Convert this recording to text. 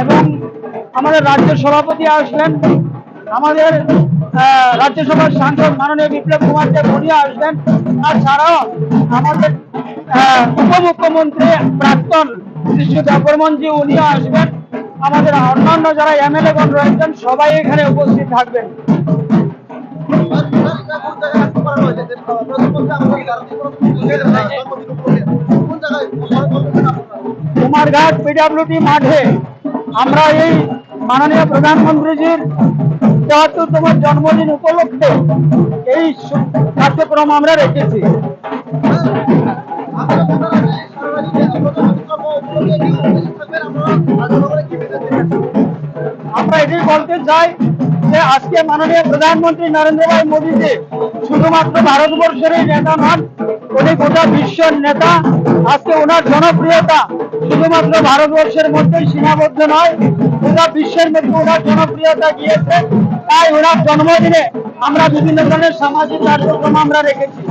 এবং আমাদের রাজ্য সভাপতি আসলেন, আমাদের রাজ্যসভার সাংসদ মাননীয় বিপ্লব কুমার দেব উনি আসবেন, আর ছাড়াও আমাদের উপমুখ্যমন্ত্রী প্রাক্তন শ্রী দেববর্মনজি উনিও আসবেন। আমাদের অন্যান্য যারা এমএলএগণ রয়েছেন সবাই এখানে উপস্থিত থাকবেন। কুমারঘাট পিডব্লিউডি মাঠে আমরা এই মাননীয় প্রধানমন্ত্রীজির ৭৩তম জন্মদিন উপলক্ষে এই কার্যক্রম আমরা রেখেছি। আমরা এটাই বলতে চাই যে আজকে মাননীয় প্রধানমন্ত্রী নরেন্দ্র ভাই মোদীজি শুধুমাত্র ভারতবর্ষেরই নেতা নন, উনি গোটা বিশ্বের নেতা। আজকে ওনার জনপ্রিয়তা শুধুমাত্র ভারতবর্ষের মধ্যেই সীমাবদ্ধ নয়, গোটা বিশ্বের মধ্যে ওনার জনপ্রিয়তা গিয়েছে। তাই ওনার জন্মদিনে আমরা বিভিন্ন ধরনের সামাজিক কার্যক্রম আমরা রেখেছি।